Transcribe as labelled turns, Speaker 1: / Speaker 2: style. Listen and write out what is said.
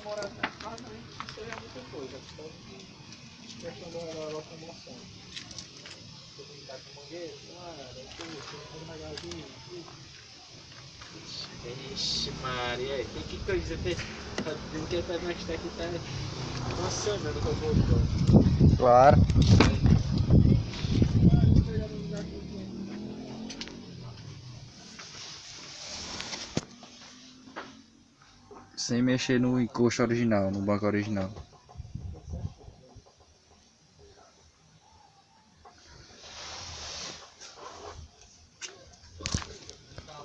Speaker 1: morar na casa, né? Isso aí é muita coisa. Questão da locomoção. Você brincar com mangueira, deve ter um negocinho. Ixi, Maria, tem que coisa ter. Brinquedo pra nós estar aqui, tá funcionando com o botão.
Speaker 2: Claro. Sem mexer no encosto original, no banco original.